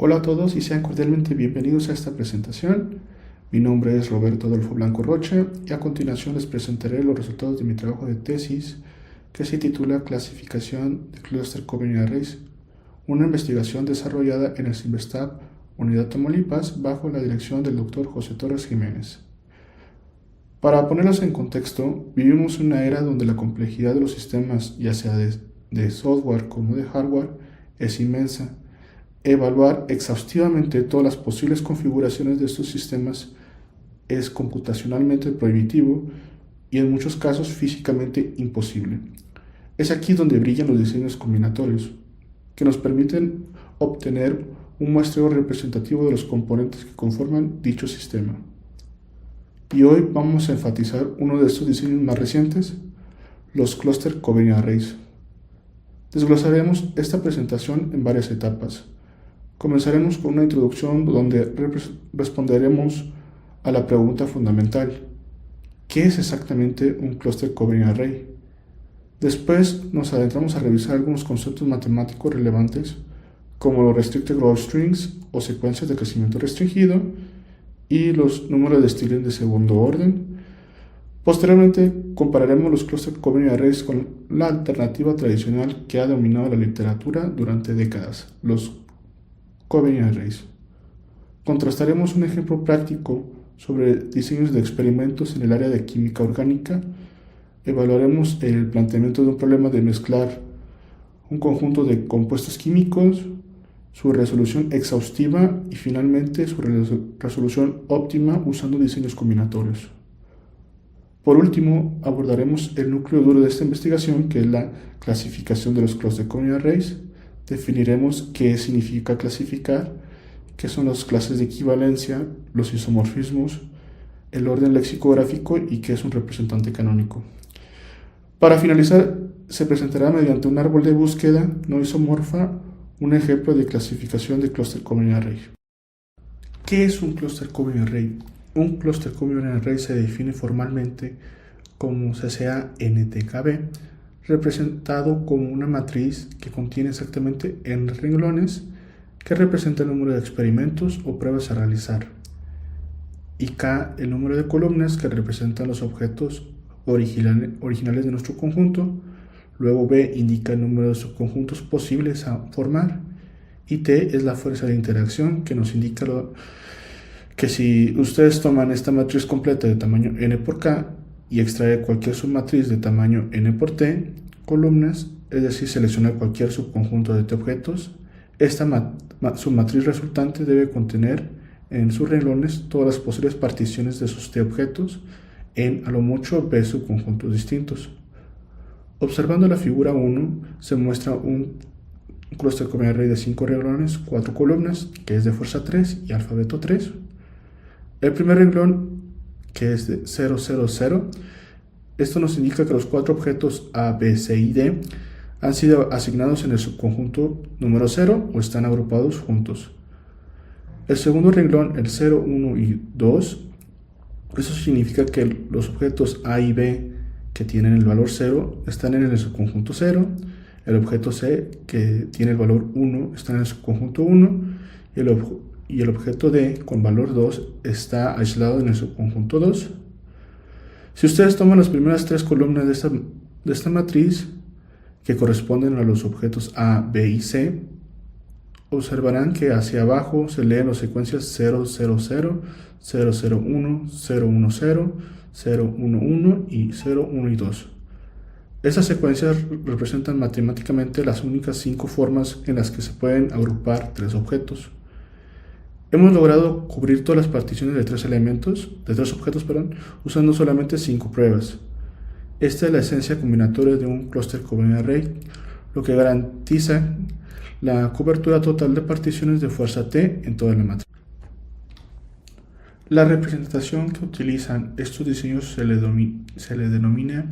Hola a todos y sean cordialmente bienvenidos a esta presentación. Mi nombre es Roberto Adolfo Blanco Rocha y a continuación les presentaré los resultados de mi trabajo de tesis que se titula Clasificación de Cluster Covariant Arrays, una investigación desarrollada en el CIMBESTAB Unidad Tamaulipas bajo la dirección del Dr. José Torres Jiménez. Para ponerlos en contexto, vivimos una era donde la complejidad de los sistemas, ya sea de software como de hardware, es inmensa. Evaluar exhaustivamente todas las posibles configuraciones de estos sistemas es computacionalmente prohibitivo y en muchos casos físicamente imposible. Es aquí donde brillan los diseños combinatorios, que nos permiten obtener un muestreo representativo de los componentes que conforman dicho sistema. Y hoy vamos a enfatizar uno de estos diseños más recientes, los Cluster Covariant Arrays. Desglosaremos esta presentación en varias etapas. Comenzaremos con una introducción donde responderemos a la pregunta fundamental: ¿qué es exactamente un Cluster Covariant Array? Después nos adentramos a revisar algunos conceptos matemáticos relevantes como los Restricted Growth Strings o secuencias de crecimiento restringido y los números de Stirling de segundo orden. Posteriormente compararemos los Cluster Covariant Arrays con la alternativa tradicional que ha dominado la literatura durante décadas, los Covariant Arrays. Contrastaremos un ejemplo práctico sobre diseños de experimentos en el área de química orgánica. Evaluaremos el planteamiento de un problema de mezclar un conjunto de compuestos químicos, su resolución exhaustiva y finalmente su resolución óptima usando diseños combinatorios. Por último, abordaremos el núcleo duro de esta investigación, que es la clasificación de los Cluster Covariant Arrays. Definiremos qué significa clasificar, qué son las clases de equivalencia, los isomorfismos, el orden lexicográfico y qué es un representante canónico. Para finalizar, se presentará mediante un árbol de búsqueda no isomorfa un ejemplo de clasificación de Cluster Covariant Array. ¿Qué es un Cluster Covariant Array? Un Cluster Covariant Array se define formalmente como CCA-NTKB, representado como una matriz que contiene exactamente n renglones que representa el número de experimentos o pruebas a realizar, y K el número de columnas que representan los objetos originales de nuestro conjunto. Luego B indica el número de subconjuntos posibles a formar, y T es la fuerza de interacción que nos indica que si ustedes toman esta matriz completa de tamaño n por k y extrae cualquier submatriz de tamaño n por t columnas, es decir, seleccionar cualquier subconjunto de t objetos, esta submatriz resultante debe contener en sus renglones todas las posibles particiones de sus t objetos en a lo mucho b subconjuntos distintos. Observando la figura 1, se muestra un Cluster Covariant Array de 5 renglones, 4 columnas, que es de fuerza 3 y alfabeto 3. El primer renglón, que es de 0, 0, 0, esto nos indica que los 4 objetos A, B, C y D han sido asignados en el subconjunto número 0 o están agrupados juntos. El segundo renglón, el 0, 1 y 2, eso significa que los objetos A y B que tienen el valor 0 están en el subconjunto 0, el objeto C que tiene el valor 1 está en el subconjunto 1 y el objeto D con valor 2 está aislado en el subconjunto 2. Si ustedes toman las primeras 3 columnas de esta matriz, que corresponden a los objetos A, B y C, observarán que hacia abajo se leen las secuencias 0, 0, 0, 0, 0, 1, 0, 1, 0, 0, 1, 1 y 0, 1 y 2. Estas secuencias representan matemáticamente las únicas 5 formas en las que se pueden agrupar 3 objetos. Hemos logrado cubrir todas las particiones de 3 objetos, usando solamente 5 pruebas. Esta es la esencia combinatoria de un Cluster Covariant Array, lo que garantiza la cobertura total de particiones de fuerza T en toda la matriz. La representación que utilizan estos diseños se le denomina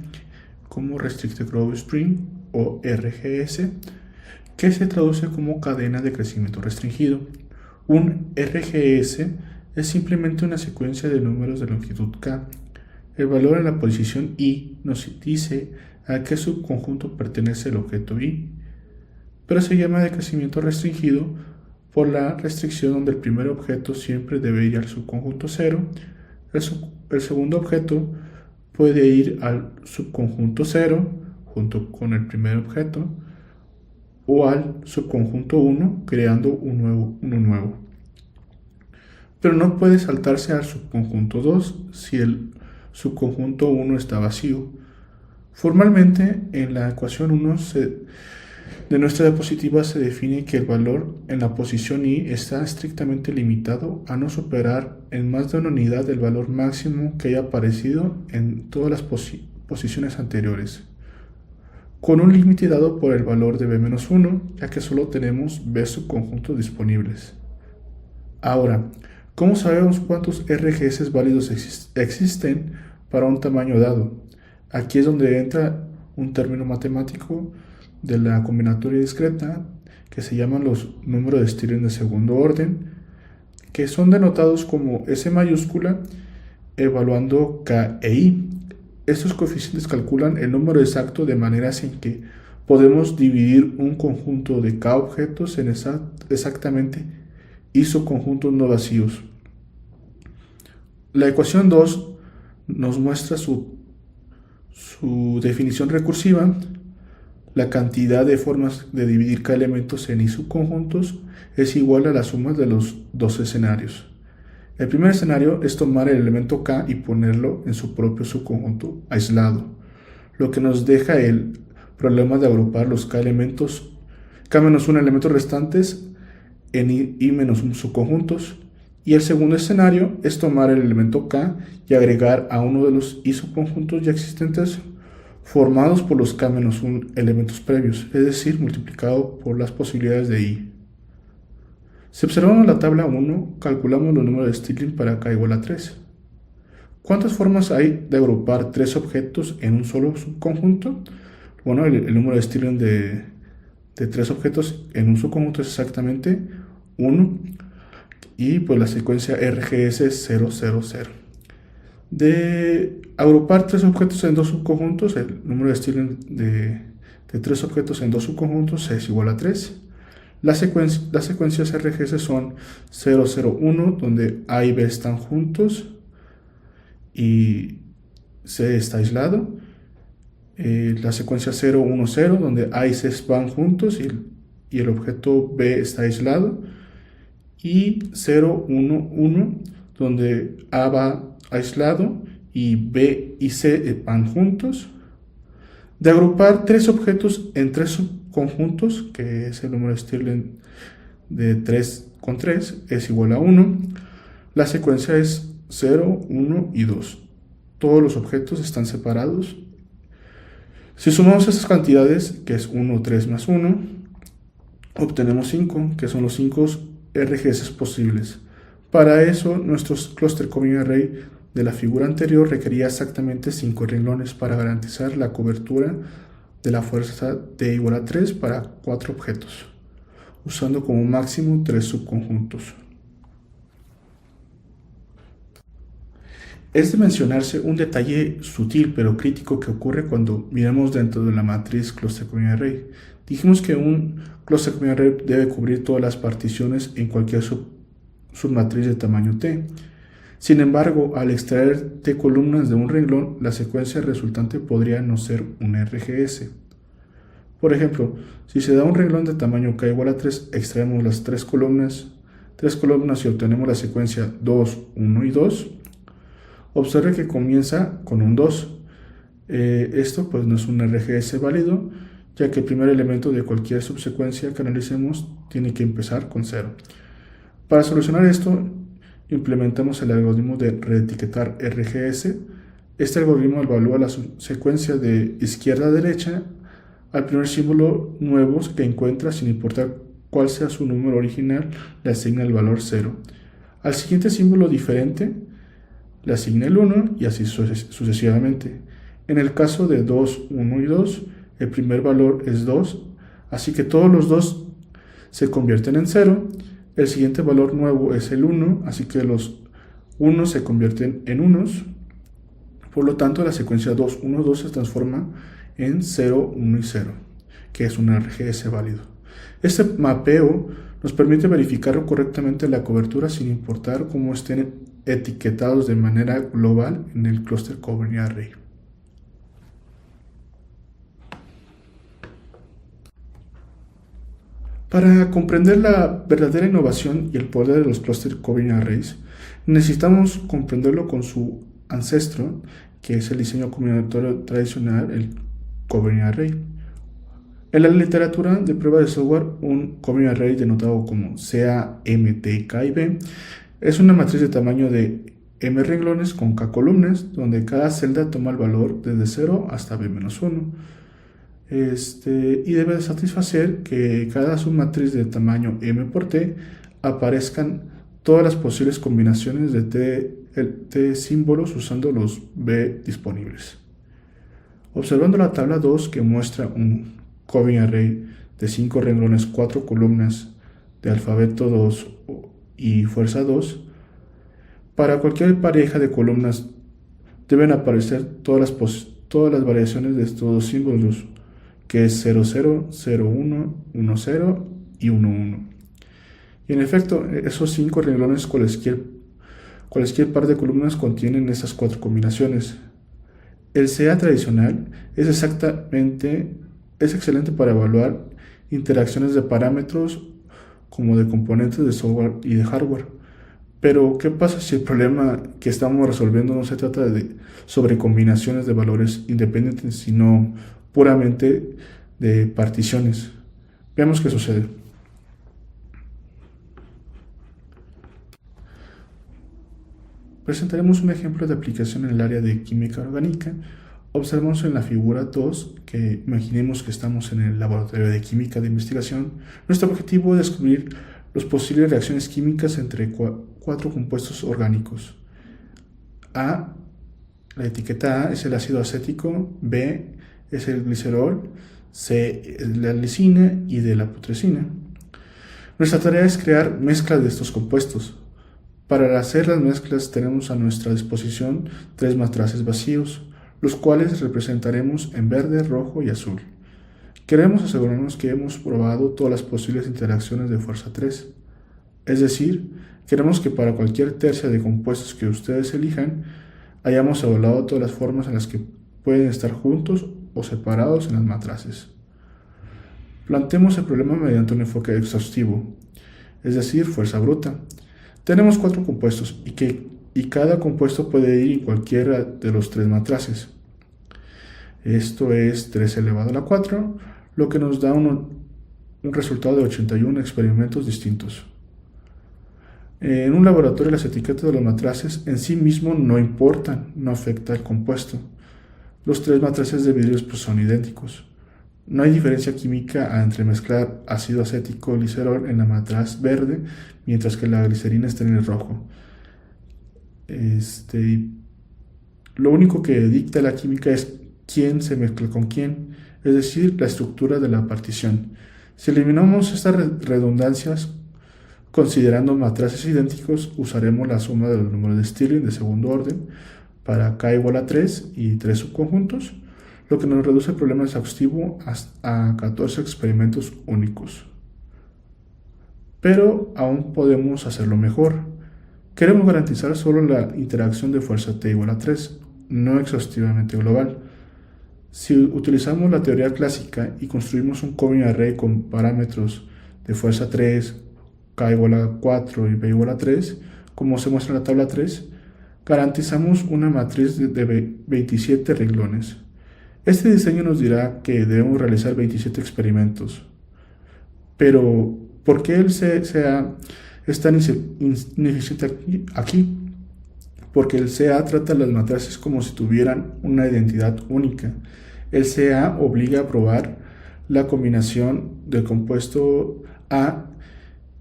como Restricted Growth String o RGS, que se traduce como cadena de crecimiento restringido. Un RGS es simplemente una secuencia de números de longitud k. El valor en la posición i nos dice a qué subconjunto pertenece el objeto i, pero se llama de crecimiento restringido por la restricción donde el primer objeto siempre debe ir al subconjunto 0, el segundo objeto puede ir al subconjunto 0 junto con el primer objeto o al subconjunto 1 creando uno nuevo. Pero no puede saltarse al subconjunto 2 si el subconjunto 1 está vacío. Formalmente, en la ecuación 1 de nuestra diapositiva se define que el valor en la posición i está estrictamente limitado a no superar en más de una unidad el valor máximo que haya aparecido en todas las posiciones anteriores, con un límite dado por el valor de b-1, ya que solo tenemos b subconjuntos disponibles. Ahora, ¿cómo sabemos cuántos RGS válidos existen para un tamaño dado? Aquí es donde entra un término matemático de la combinatoria discreta que se llaman los números de Stirling de segundo orden, que son denotados como S mayúscula evaluando K e I. Estos coeficientes calculan el número exacto de maneras en que podemos dividir un conjunto de K objetos en exactamente I subconjuntos no vacíos. La ecuación 2 nos muestra su definición recursiva. La cantidad de formas de dividir K elementos en I subconjuntos es igual a la suma de los dos escenarios. El primer escenario es tomar el elemento K y ponerlo en su propio subconjunto aislado, lo que nos deja el problema de agrupar los K elementos, K-1 elementos restantes en I-1 subconjuntos. Y el segundo escenario es tomar el elemento K y agregar a uno de los I subconjuntos ya existentes formados por los K-1 elementos previos, es decir, multiplicado por las posibilidades de I. Si observamos la tabla 1, calculamos los números de Stirling para K igual a 3. ¿Cuántas formas hay de agrupar tres objetos en un solo subconjunto? Bueno, el número de Stirling de tres objetos en un subconjunto es exactamente 1 y pues la secuencia RGS es 0, 0, 0. De agrupar tres objetos en dos subconjuntos, el número de Stirling de tres objetos en dos subconjuntos es igual a 3. Las secuencias RGS son 0, 0, 1, donde A y B están juntos y C está aislado. La secuencia 0, 1, 0, donde A y C van juntos y el objeto B está aislado. Y 0, 1, 1, donde A va aislado y B y C van juntos. De agrupar tres objetos en tres subconjuntos, que es el número de Stirling de 3 con 3, es igual a 1. La secuencia es 0, 1 y 2. Todos los objetos están separados. Si sumamos estas cantidades, que es 1, 3 más 1, obtenemos 5, que son los 5 RGS posibles. Para eso, nuestro cluster coming array de la figura anterior requería exactamente 5 renglones para garantizar la cobertura de la fuerza T igual a 3 para 4 objetos, usando como máximo 3 subconjuntos. Es de mencionarse un detalle sutil pero crítico que ocurre cuando miramos dentro de la matriz cluster coming array. Dijimos que un cluster coming array debe cubrir todas las particiones en cualquier submatriz de tamaño T. Sin embargo, al extraer T columnas de un renglón, la secuencia resultante podría no ser un RGS. Por ejemplo, si se da un renglón de tamaño K igual a 3, extraemos las tres columnas y obtenemos la secuencia 2, 1 y 2. Observe que comienza con un 2. Esto pues no es un RGS válido, ya que el primer elemento de cualquier subsecuencia que analicemos tiene que empezar con 0. Para solucionar esto, implementamos el algoritmo de reetiquetar RGS. Este algoritmo evalúa la secuencia de izquierda a derecha al primer símbolo nuevo que encuentra, sin importar cuál sea su número original, le asigna el valor 0. Al siguiente símbolo diferente le asigna el 1 y así sucesivamente. En el caso de 2, 1 y 2, el primer valor es 2, así que todos los 2 se convierten en 0. El siguiente valor nuevo es el 1, así que los 1 se convierten en unos. Por lo tanto, la secuencia 2, 1, 2 se transforma en 0, 1 y 0, que es un RGS válido. Este mapeo Nos permite verificar correctamente la cobertura sin importar cómo estén etiquetados de manera global en el Cluster Covariance Array. Para comprender la verdadera innovación y el poder de los Cluster Covariance Arrays, necesitamos comprenderlo con su ancestro, que es el diseño combinatorio tradicional, el Covariance Array. En la literatura de prueba de software, un Covariance Array denotado como CA, M, T, K y B es una matriz de tamaño de M renglones con K columnas, donde cada celda toma el valor desde 0 hasta B-1. Y debe de satisfacer que cada submatriz de tamaño M por T aparezcan todas las posibles combinaciones de T símbolos usando los B disponibles. Observando la tabla 2, que muestra un Covariance Array de 5 renglones, 4 columnas de alfabeto 2 y fuerza 2, para cualquier pareja de columnas deben aparecer todas las variaciones de estos dos símbolos, que es 0, 0, 0, 1, 1, 0 y 1, 1. Y en efecto, esos 5 renglones, cualquier par de columnas contienen esas 4 combinaciones. El CA tradicional es excelente para evaluar interacciones de parámetros como de componentes de software y de hardware. Pero, ¿qué pasa si el problema que estamos resolviendo no se trata sobre combinaciones de valores independientes, sino puramente de particiones? Veamos qué sucede. Presentaremos un ejemplo de aplicación en el área de química orgánica. Observamos en la figura 2 que imaginemos que estamos en el laboratorio de química de investigación. Nuestro objetivo es descubrir las posibles reacciones químicas entre 4 compuestos orgánicos. A, la etiqueta A es el ácido acético, B es el glicerol, C es la lisina y D la putrescina. Nuestra tarea es crear mezclas de estos compuestos. Para hacer las mezclas tenemos a nuestra disposición 3 matraces vacíos, los cuales representaremos en verde, rojo y azul. Queremos asegurarnos que hemos probado todas las posibles interacciones de fuerza 3. Es decir, queremos que para cualquier tercia de compuestos que ustedes elijan, hayamos evaluado todas las formas en las que pueden estar juntos o separados en las matrices. Planteemos el problema mediante un enfoque exhaustivo, es decir, fuerza bruta. Tenemos 4 compuestos y cada compuesto puede ir en cualquiera de los 3 matrices. Esto es 3 elevado a la 4, lo que nos da un resultado de 81 experimentos distintos. En un laboratorio las etiquetas de los matrices en sí mismo no importan, no afecta al compuesto. Los 3 matrices de vidrio son idénticos. No hay diferencia química entre mezclar ácido acético y glicerol en la matriz verde, mientras que la glicerina está en el rojo. Lo único que dicta la química es quién se mezcla con quién, es decir, la estructura de la partición. Si eliminamos estas redundancias, considerando matrices idénticos, usaremos la suma de los números de Stirling de segundo orden para K igual a 3 y 3 subconjuntos, lo que nos reduce el problema exhaustivo a 14 experimentos únicos. Pero aún podemos hacerlo mejor. Queremos garantizar solo la interacción de fuerza T igual a 3, no exhaustivamente global. Si utilizamos la teoría clásica y construimos un Covariance Array con parámetros de fuerza 3, K igual a 4 y B igual a 3, como se muestra en la tabla 3, garantizamos una matriz de 27 renglones. Este diseño nos dirá que debemos realizar 27 experimentos. Pero, ¿por qué el CA es tan ineficiente aquí? Porque el CA trata las matrices como si tuvieran una identidad única. El CA obliga a probar la combinación del compuesto A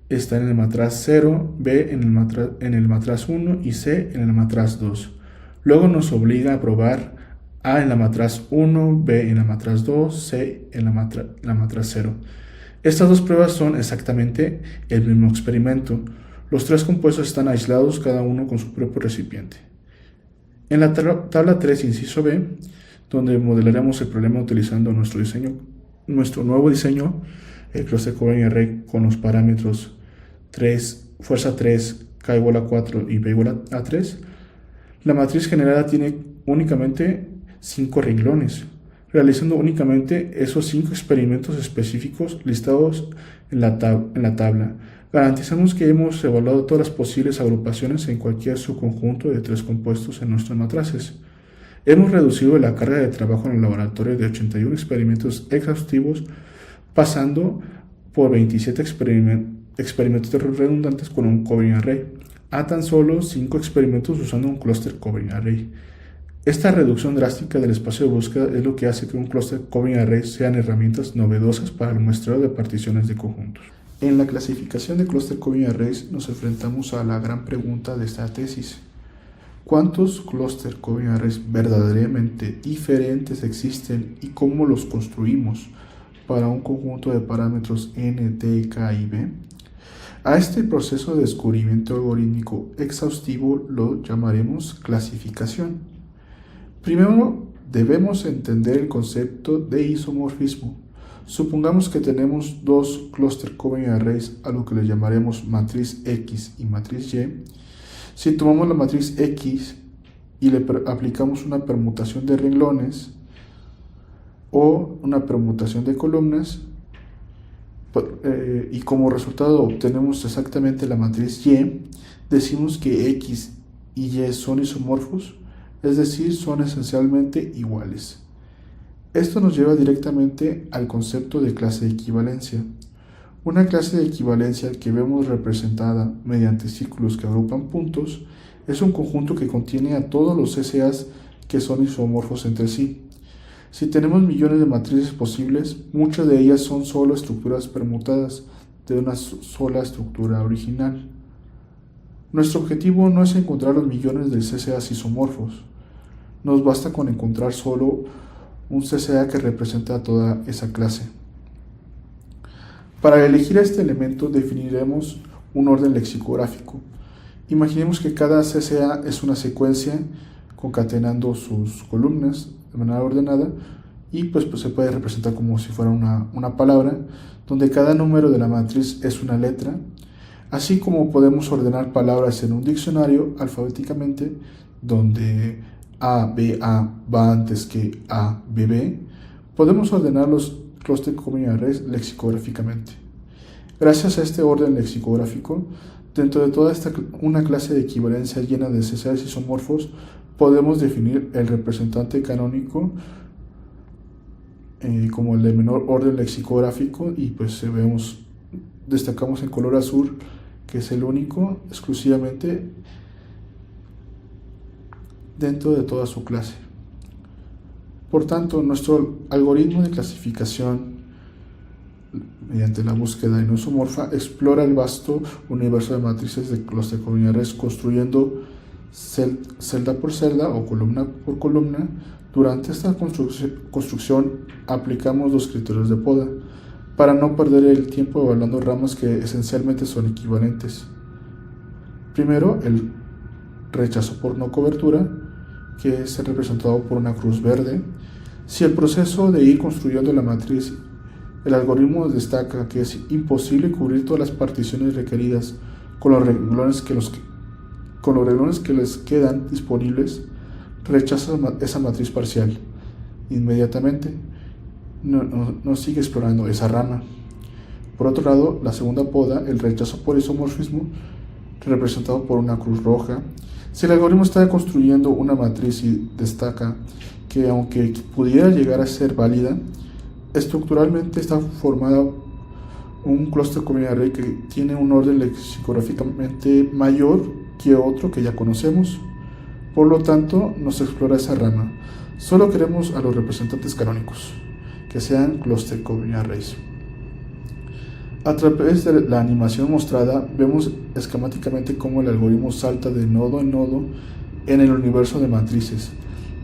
está en el matriz 0, B en el matriz 1 y C en el matriz 2. Luego nos obliga a probar A en la matriz 1, B en la matriz 2, C en la matriz 0. Estas dos pruebas son exactamente el mismo experimento. Los 3 compuestos están aislados, cada uno con su propio recipiente. En la tabla 3, inciso B, donde modelaremos el problema utilizando nuestro nuevo diseño, el cluster covariant array con los parámetros 3, fuerza 3, k igual a 4 y b igual a 3, la matriz generada tiene únicamente 5 renglones, realizando únicamente esos 5 experimentos específicos listados en la tabla. Garantizamos que hemos evaluado todas las posibles agrupaciones en cualquier subconjunto de 3 compuestos en nuestros matrices. Hemos reducido la carga de trabajo en el laboratorio de 81 experimentos exhaustivos, pasando por 27 experimentos redundantes con un covariant array, a tan solo 5 experimentos usando un cluster covariant array. Esta reducción drástica del espacio de búsqueda es lo que hace que un cluster covariant array sean herramientas novedosas para el muestreo de particiones de conjuntos. En la clasificación de cluster covariant arrays nos enfrentamos a la gran pregunta de esta tesis: ¿cuántos cluster covariant arrays verdaderamente diferentes existen y cómo los construimos para un conjunto de parámetros n, t, k y b? A este proceso de descubrimiento algorítmico exhaustivo lo llamaremos clasificación. Primero debemos entender el concepto de isomorfismo. Supongamos que tenemos dos cluster covariant arrays a lo que le llamaremos matriz X y matriz Y. Si tomamos la matriz X y le aplicamos una permutación de renglones o una permutación de columnas, y como resultado obtenemos exactamente la matriz Y, decimos que X y Y son isomorfos, es decir, son esencialmente iguales. Esto nos lleva directamente al concepto de clase de equivalencia. Una clase de equivalencia que vemos representada mediante círculos que agrupan puntos es un conjunto que contiene a todos los CCAs que son isomorfos entre sí. Si tenemos millones de matrices posibles, muchas de ellas son solo estructuras permutadas de una sola estructura original. Nuestro objetivo no es encontrar los millones de CCAs isomorfos. Nos basta con encontrar solo un CCA que representa a toda esa clase. Para elegir este elemento definiremos un orden lexicográfico. Imaginemos que cada CCA es una secuencia concatenando sus columnas de manera ordenada y pues se puede representar como si fuera una palabra, donde cada número de la matriz es una letra, así como podemos ordenar palabras en un diccionario alfabéticamente, donde A, B, A va antes que A, B, B. Podemos ordenar los cluster covariant arrays lexicográficamente. Gracias a este orden lexicográfico, dentro de toda una clase de equivalencia llena de CCAs isomorfos, podemos definir el representante canónico como el de menor orden lexicográfico y pues destacamos en color azul que es el único exclusivamente dentro de toda su clase. Por tanto, nuestro algoritmo de clasificación mediante la búsqueda no isomorfa explora el vasto universo de matrices de cluster covariant arrays construyendo celda por celda o columna por columna. Durante esta construcción aplicamos los criterios de poda para no perder el tiempo evaluando ramas que esencialmente son equivalentes. Primero, el rechazo por no cobertura, que es representado por una cruz verde. Si el proceso de ir construyendo la matriz, el algoritmo destaca que es imposible cubrir todas las particiones requeridas con los renglones que les quedan disponibles, rechaza esa matriz parcial. Inmediatamente no sigue explorando esa rama. Por otro lado, la segunda poda, el rechazo por isomorfismo, representado por una cruz roja. Si el algoritmo está construyendo una matriz y destaca que aunque pudiera llegar a ser válida, estructuralmente está formada un cluster covariant array que tiene un orden lexicográficamente mayor que otro que ya conocemos. Por lo tanto, no se explora esa rama. Solo queremos a los representantes canónicos, que sean cluster covariant arrays. A través de la animación mostrada, vemos esquemáticamente cómo el algoritmo salta de nodo en nodo en el universo de matrices.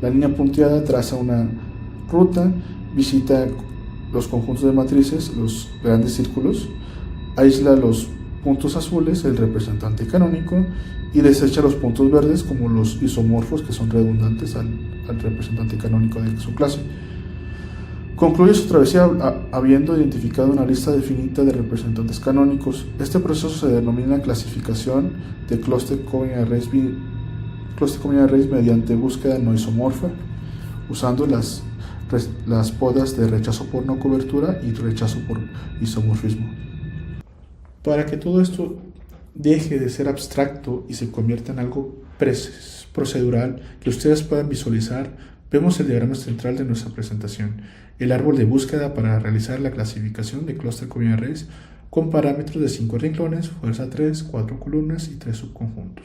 La línea punteada traza una ruta, visita los conjuntos de matrices, los grandes círculos, aísla los puntos azules, el representante canónico, y desecha los puntos verdes como los isomorfos que son redundantes al representante canónico de su clase. Concluye su travesía habiendo identificado una lista definida de representantes canónicos. Este proceso se denomina clasificación de Cluster Covenant Arrays mediante búsqueda no isomorfa, usando las podas de rechazo por no cobertura y rechazo por isomorfismo. Para que todo esto deje de ser abstracto y se convierta en algo procedural que ustedes puedan visualizar, vemos el diagrama central de nuestra presentación, el árbol de búsqueda para realizar la clasificación de Cluster Covenant Arrays con parámetros de 5 renglones, fuerza 3, 4 columnas y 3 subconjuntos.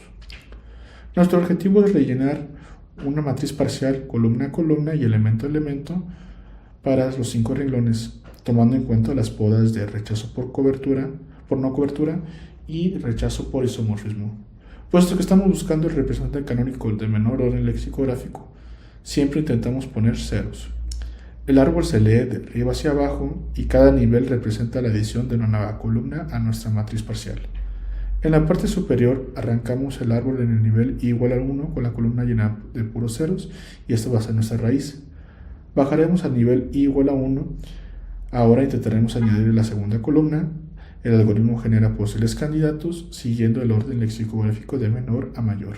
Nuestro objetivo es rellenar una matriz parcial columna a columna y elemento a elemento para los 5 renglones, tomando en cuenta las podas de rechazo por no cobertura y rechazo por isomorfismo. Puesto que estamos buscando el representante canónico de menor orden lexicográfico, siempre intentamos poner ceros. El árbol se lee de arriba hacia abajo y cada nivel representa la adición de una nueva columna a nuestra matriz parcial. En la parte superior arrancamos el árbol en el nivel i igual a 1 con la columna llena de puros ceros y esta va a ser nuestra raíz. Bajaremos al nivel i igual a 1. Ahora intentaremos añadir la segunda columna. El algoritmo genera posibles candidatos siguiendo el orden lexicográfico de menor a mayor.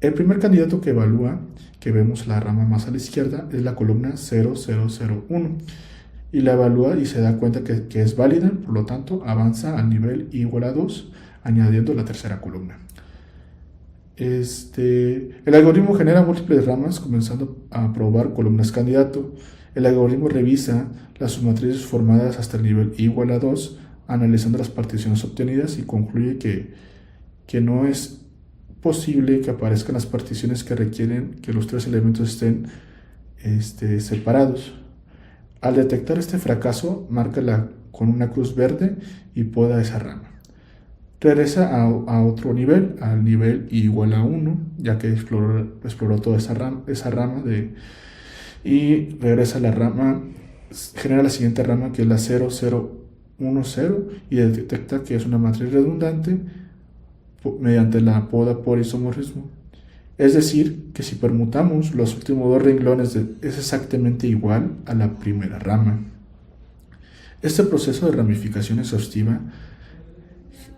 El primer candidato que evalúa, que vemos la rama más a la izquierda, es la columna 0001 y la evalúa y se da cuenta que es válida, por lo tanto avanza al nivel i igual a 2 añadiendo la tercera columna. El algoritmo genera múltiples ramas comenzando a probar columnas candidato. El algoritmo revisa las submatrices formadas hasta el nivel i igual a 2 analizando las particiones obtenidas y concluye que no es posible que aparezcan las particiones que requieren que los 3 elementos estén separados. Al detectar este fracaso, marca con una cruz verde y poda esa rama. Regresa a otro nivel, al nivel i igual a 1, ya que exploró toda esa rama y regresa a la rama, genera la siguiente rama que es la 0010 y detecta que es una matriz redundante mediante la poda por isomorfismo. Es decir, que si permutamos los últimos 2 renglones es exactamente igual a la primera rama. Este proceso de ramificación exhaustiva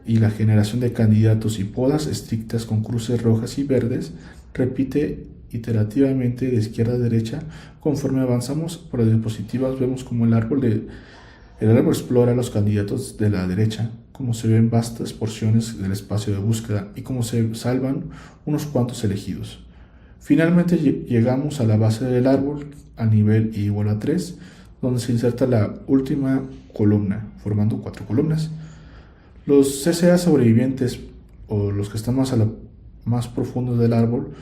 y la generación de candidatos y podas estrictas con cruces rojas y verdes repite iterativamente de izquierda a derecha. Conforme avanzamos por las diapositivas vemos como el árbol explora los candidatos de la derecha, cómo se ven vastas porciones del espacio de búsqueda y cómo se salvan unos cuantos elegidos. Finalmente llegamos a la base del árbol, al nivel i igual a 3, donde se inserta la última columna, formando 4 columnas. Los CCA sobrevivientes, o los que están más profundos del árbol,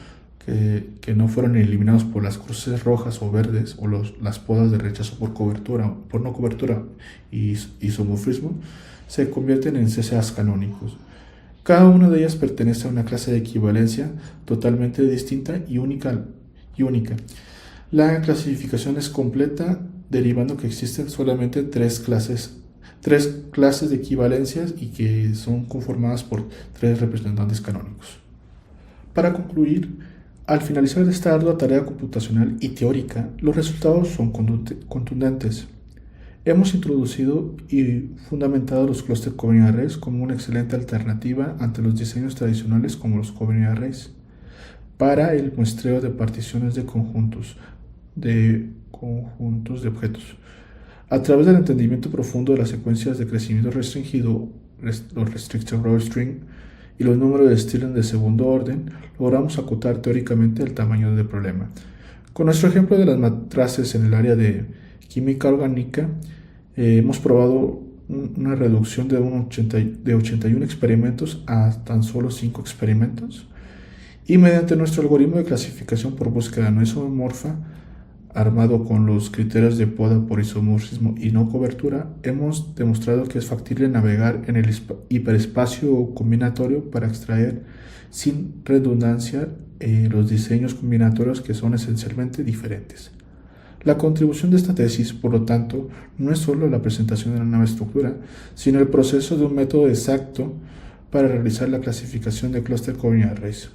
que no fueron eliminados por las cruces rojas o verdes, o las podas de rechazo por no cobertura y isomorfismo, se convierten en CCAs canónicos. Cada una de ellas pertenece a una clase de equivalencia totalmente distinta y única. La clasificación es completa, derivando que existen solamente tres clases de equivalencias y que son conformadas por 3 representantes canónicos. Para concluir, al finalizar esta ardua tarea computacional y teórica, los resultados son contundentes. Hemos introducido y fundamentado los Cluster Covenant Arrays como una excelente alternativa ante los diseños tradicionales como los Covenant Arrays para el muestreo de particiones de conjuntos de objetos. A través del entendimiento profundo de las secuencias de crecimiento restringido, los Restricted Row String y los números de Stirling de segundo orden, logramos acotar teóricamente el tamaño del problema. Con nuestro ejemplo de las matrices en el área de química orgánica, hemos probado una reducción de 81 experimentos a tan solo 5 experimentos, y mediante nuestro algoritmo de clasificación por búsqueda no isomorfa, armado con los criterios de poda por isomorfismo y no cobertura, hemos demostrado que es factible navegar en el hiperespacio combinatorio para extraer sin redundancia los diseños combinatorios que son esencialmente diferentes. La contribución de esta tesis, por lo tanto, no es solo la presentación de una nueva estructura, sino el proceso de un método exacto para realizar la clasificación de Cluster Covenant Arrays.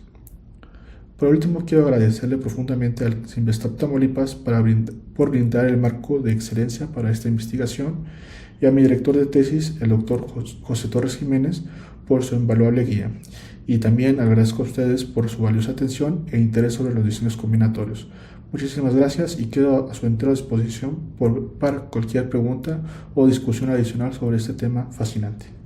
Por último, quiero agradecerle profundamente al CIMBESTAB Tamaulipas por brindar el marco de excelencia para esta investigación y a mi director de tesis, el doctor José Torres Jiménez, por su invaluable guía. Y también agradezco a ustedes por su valiosa atención e interés sobre los diseños combinatorios. Muchísimas gracias y quedo a su entera disposición para cualquier pregunta o discusión adicional sobre este tema fascinante.